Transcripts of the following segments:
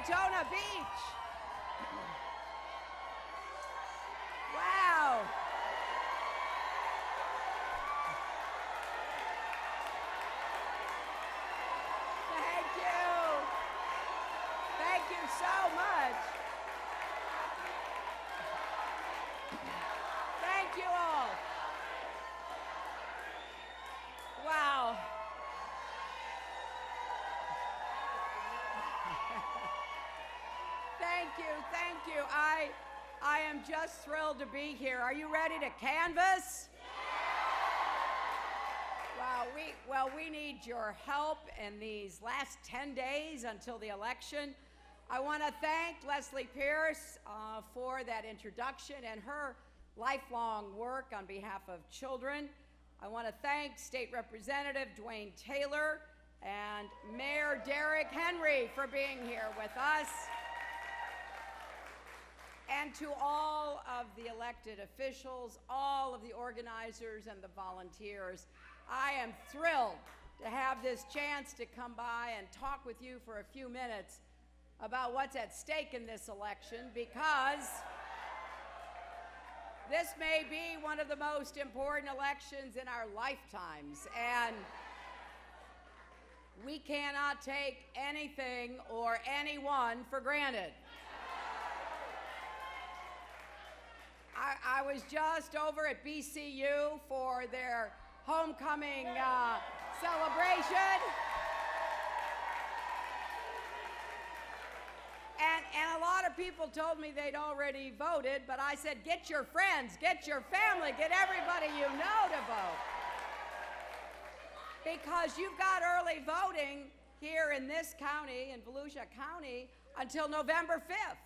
Daytona Beach. Wow. Thank you. Thank you so much. Thank you all. Wow. Thank you, thank you. I am just thrilled to be here. Are you ready to canvass? Well, we need your help in these last 10 days until the election. I want to thank Leslie Pierce for that introduction and her lifelong work on behalf of children. I want to thank State Representative Dwayne Taylor and Mayor Derek Henry for being here with us. And to all of the elected officials, all of the organizers and the volunteers, I am thrilled to have this chance to come by and talk with you for a few minutes about what's at stake in this election, because this may be one of the most important elections in our lifetimes, and we cannot take anything or anyone for granted. I was just over at BCU for their homecoming celebration. And a lot of people told me they'd already voted, but I said, get your friends, get your family, get everybody you know to vote. Because you've got early voting here in this county, in Volusia County, until November 5th.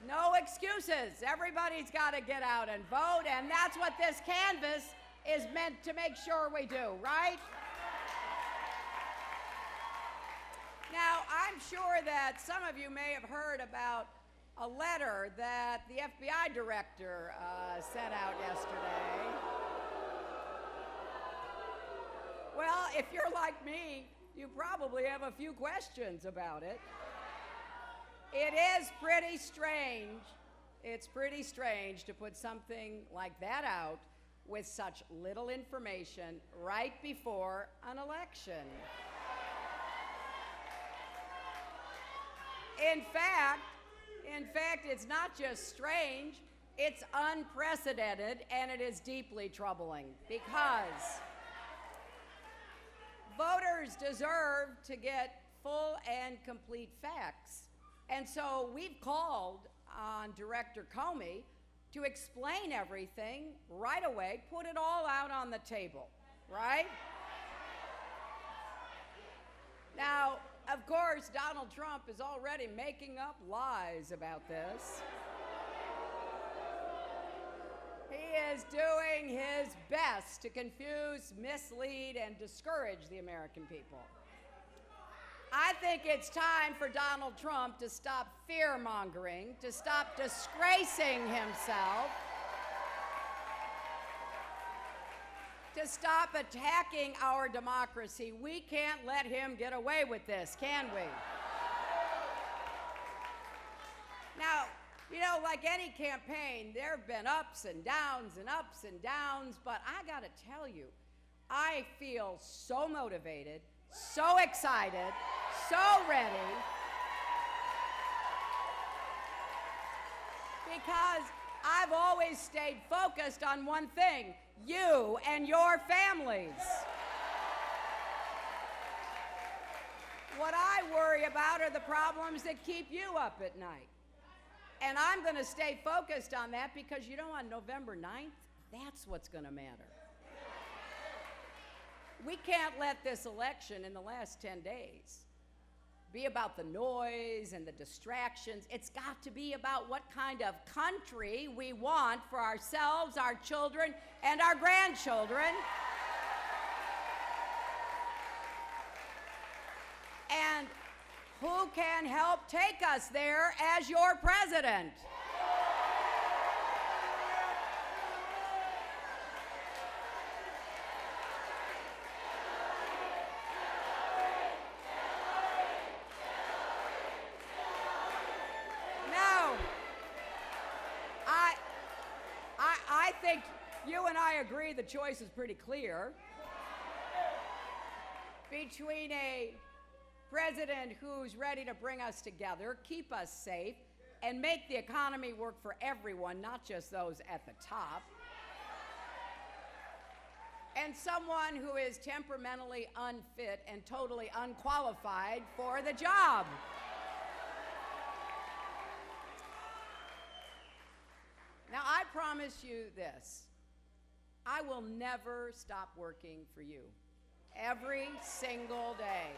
No excuses. Everybody's got to get out and vote, and that's what this canvass is meant to make sure we do, right? Now, I'm sure that some of you may have heard about a letter that the FBI director sent out yesterday. Well, if you're like me, you probably have a few questions about it. It is pretty strange. It's pretty strange to put something like that out with such little information right before an election. In fact, it's not just strange, it's unprecedented, and it is deeply troubling, because voters deserve to get full and complete facts. And so we've called on Director Comey to explain everything right away, put it all out on the table, right? Now, of course, Donald Trump is already making up lies about this. He is doing his best to confuse, mislead, and discourage the American people. I think it's time for Donald Trump to stop fear-mongering, to stop disgracing himself, to stop attacking our democracy. We can't let him get away with this, can we? Now, you know, like any campaign, there have been ups and downs and ups and downs, but I gotta tell you, I feel so motivated, so excited, so ready, because I've always stayed focused on one thing: you and your families. What I worry about are the problems that keep you up at night. And I'm going to stay focused on that, because, you know, on November 9th, that's what's going to matter. We can't let this election in the last 10 days be about the noise and the distractions. It's got to be about what kind of country we want for ourselves, our children, and our grandchildren. And who can help take us there as your president? think you and I agree the choice is pretty clear between a president who's ready to bring us together, keep us safe, and make the economy work for everyone, not just those at the top, and someone who is temperamentally unfit and totally unqualified for the job. Now, I promise you this. I will never stop working for you. Every single day.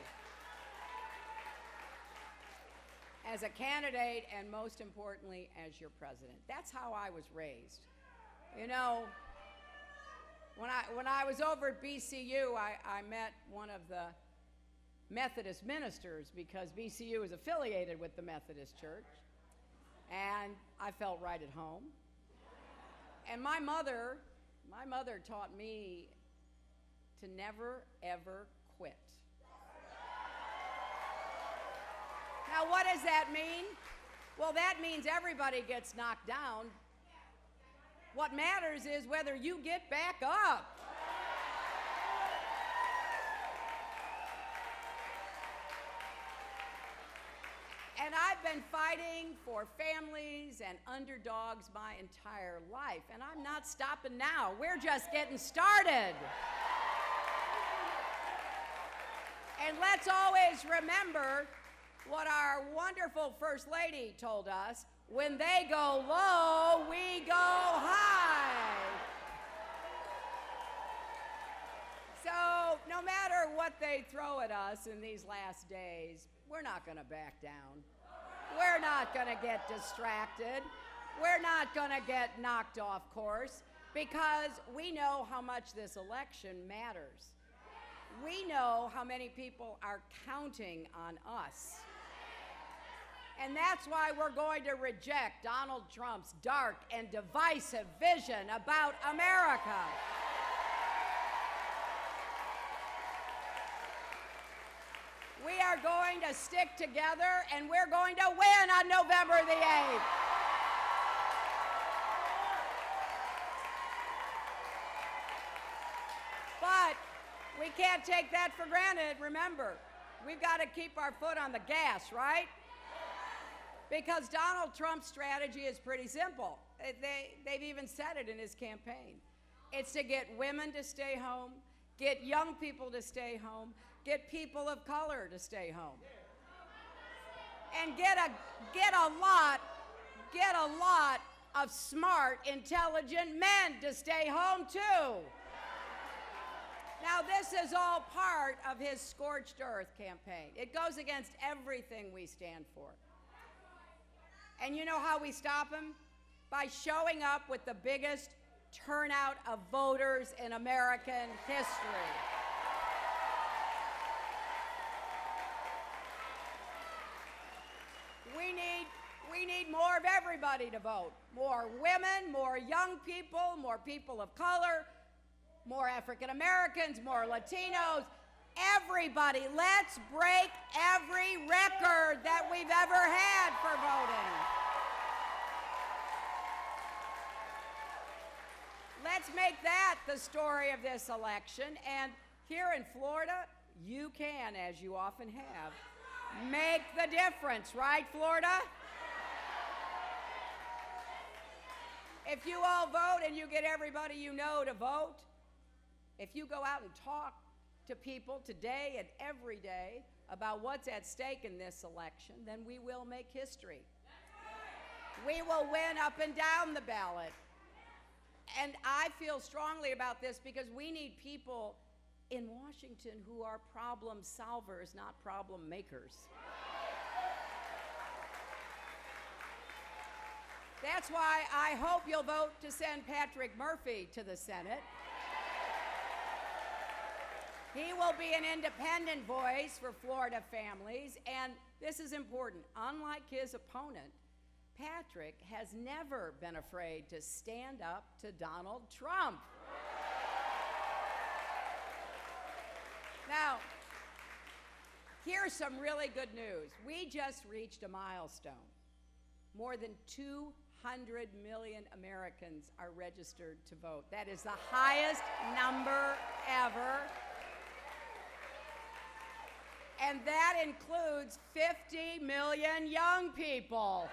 As a candidate, and most importantly, as your president. That's how I was raised. You know, when I was over at BCU, I met one of the Methodist ministers because BCU is affiliated with the Methodist Church. And I felt right at home. And my mother taught me to never, ever quit. Now, what does that mean? Well, that means everybody gets knocked down. What matters is whether you get back up. And I've been fighting for families and underdogs my entire life, and I'm not stopping now. We're just getting started. And let's always remember what our wonderful First Lady told us: when they go low, we go high. So no matter what they throw at us in these last days, we're not going to back down. We're not going to get distracted. We're not going to get knocked off course, because we know how much this election matters. We know how many people are counting on us. And that's why we're going to reject Donald Trump's dark and divisive vision about America. We are going to stick together, and we're going to win on November the 8th. But we can't take that for granted. Remember, we've got to keep our foot on the gas, right? Because Donald Trump's strategy is pretty simple. They've even said it in his campaign. It's to get women to stay home, get young people to stay home, get people of color to stay home, and get a lot of smart, intelligent men to stay home too. Now, this is all part of his scorched earth campaign. It goes against everything we stand for. And you know how we stop him? By showing up with the biggest turnout of voters in American history. We need more of everybody to vote. More women, more young people, more people of color, more African Americans, more Latinos. Everybody, let's break every record that we've ever had for voting. Let's make that the story of this election. And here in Florida, you can, as you often have, make the difference, right, Florida? If you all vote and you get everybody you know to vote, if you go out and talk to people today and every day about what's at stake in this election, then we will make history. We will win up and down the ballot. And I feel strongly about this because we need people in Washington who are problem solvers, not problem makers. That's why I hope you'll vote to send Patrick Murphy to the Senate. He will be an independent voice for Florida families, and this is important. Unlike his opponent, Patrick has never been afraid to stand up to Donald Trump. Now, here's some really good news. We just reached a milestone. More than 100 million Americans are registered to vote. That is the highest number ever. And that includes 50 million young people.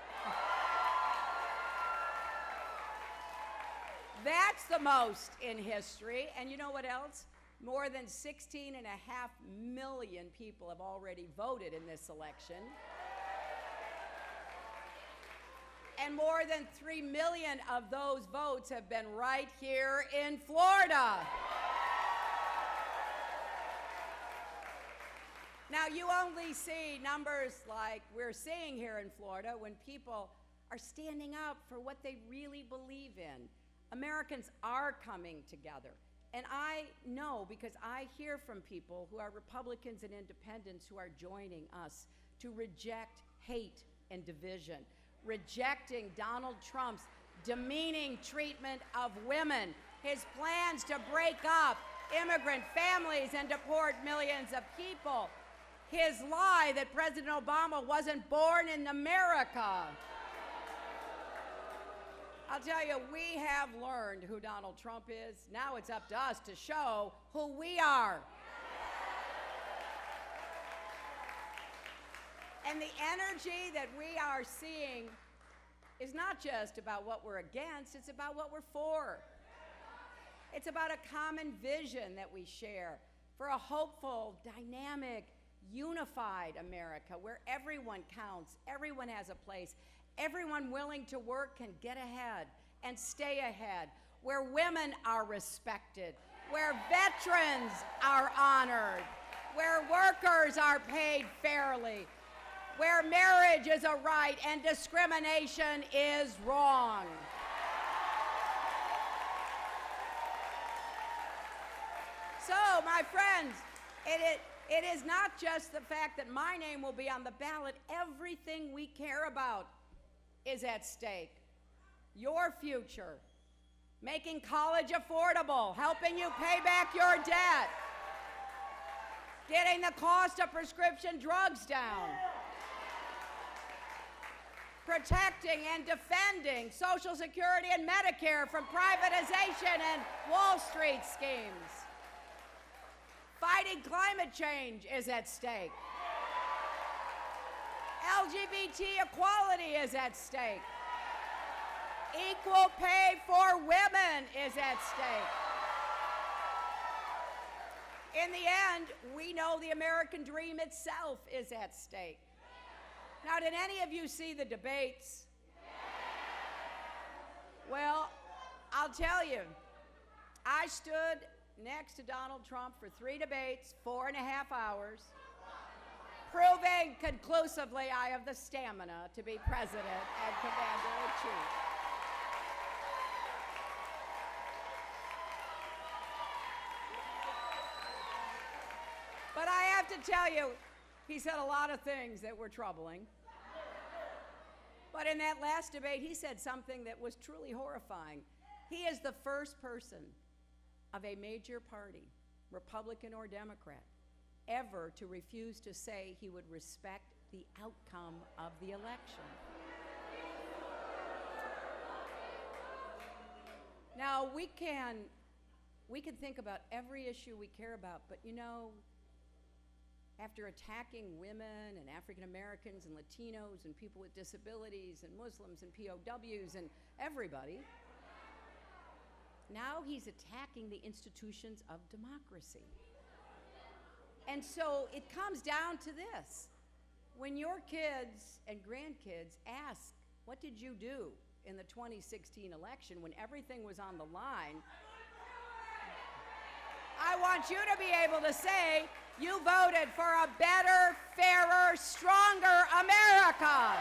That's the most in history. And you know what else? More than 16.5 million people have already voted in this election. And more than 3 million of those votes have been right here in Florida. Now, you only see numbers like we're seeing here in Florida when people are standing up for what they really believe in. Americans are coming together. And I know, because I hear from people who are Republicans and independents who are joining us to reject hate and division, rejecting Donald Trump's demeaning treatment of women, his plans to break up immigrant families and deport millions of people, his lie that President Obama wasn't born in America. I'll tell you, we have learned who Donald Trump is. Now it's up to us to show who we are. And the energy that we are seeing is not just about what we're against, it's about what we're for. It's about a common vision that we share for a hopeful, dynamic, unified America where everyone counts, everyone has a place, everyone willing to work can get ahead and stay ahead, where women are respected, where veterans are honored, where workers are paid fairly, where marriage is a right and discrimination is wrong. So, my friends, it is not just the fact that my name will be on the ballot. Everything we care about is at stake. Your future, making college affordable, helping you pay back your debt, getting the cost of prescription drugs down, protecting and defending Social Security and Medicare from privatization and Wall Street schemes. Fighting climate change is at stake. LGBT equality is at stake. Equal pay for women is at stake. In the end, we know the American dream itself is at stake. Now, did any of you see the debates? Well, I'll tell you, I stood next to Donald Trump for 3 debates, 4.5 hours, proving conclusively I have the stamina to be president and commander-in-chief. But I have to tell you, he said a lot of things that were troubling. But in that last debate, he said something that was truly horrifying. He is the first person of a major party, Republican or Democrat, ever to refuse to say he would respect the outcome of the election. Now, we can think about every issue we care about, but you know, after attacking women and African Americans and Latinos and people with disabilities and Muslims and POWs and everybody, now he's attacking the institutions of democracy. And so it comes down to this. When your kids and grandkids ask, what did you do in the 2016 election when everything was on the line? I want you to be able to say, you voted for a better, fairer, stronger America.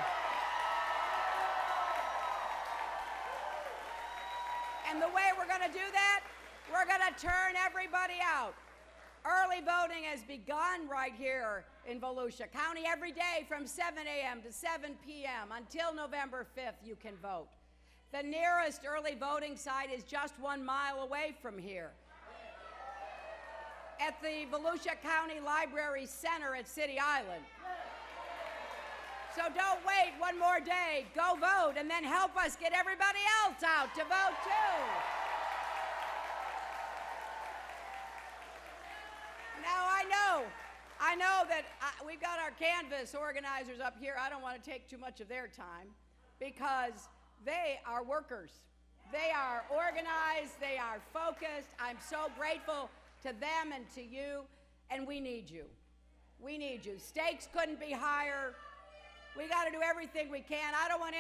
And the way we're going to do that, we're going to turn everybody out. Early voting has begun right here in Volusia County. Every day from 7 a.m. to 7 p.m. until November 5th, you can vote. The nearest early voting site is just 1 mile away from here, at the Volusia County Library Center at City Island. So don't wait one more day. Go vote and then help us get everybody else out to vote too. Now I know that we've got our canvas organizers up here. I don't want to take too much of their time because they are workers. They are organized, they are focused. I'm so grateful to them and to you, and we need you. We need you. Stakes couldn't be higher. We got to do everything we can. I don't want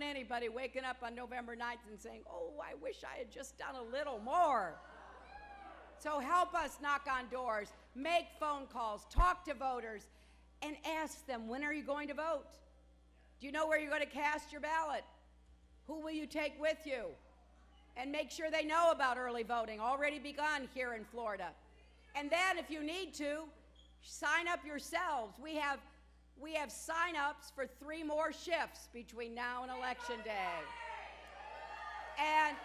anybody waking up on November 9th and saying, oh, I wish I had just done a little more. So help us knock on doors, make phone calls, talk to voters, and ask them, when are you going to vote? Do you know where you're going to cast your ballot? Who will you take with you? And make sure they know about early voting, already begun here in Florida. And then if you need to, sign up yourselves. We have sign-ups for 3 more shifts between now and Election Day. And,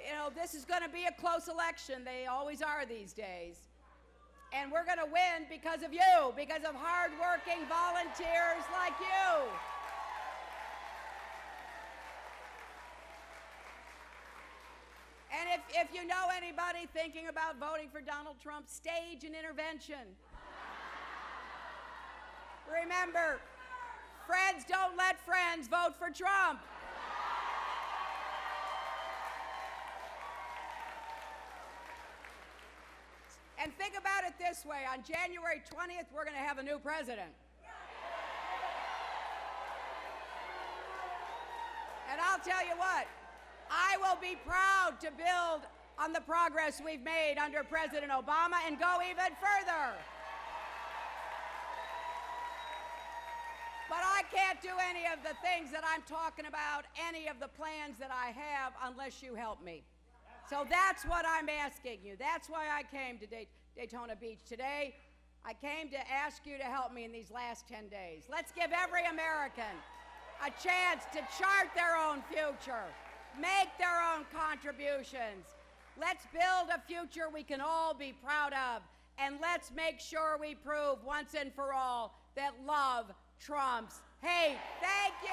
you know, this is going to be a close election. They always are these days. And we're going to win because of you, because of hard-working volunteers like you. And if you know anybody thinking about voting for Donald Trump, stage an intervention. Remember, friends don't let friends vote for Trump. And think about it this way, on January 20th, we're going to have a new president. And I'll tell you what, I will be proud to build on the progress we've made under President Obama and go even further. But I can't do any of the things that I'm talking about, any of the plans that I have, unless you help me. So that's what I'm asking you. That's why I came to Daytona Beach today. I came to ask you to help me in these last 10 days. Let's give every American a chance to chart their own future, make their own contributions. Let's build a future we can all be proud of, and let's make sure we prove once and for all that love trumps hate. Thank you.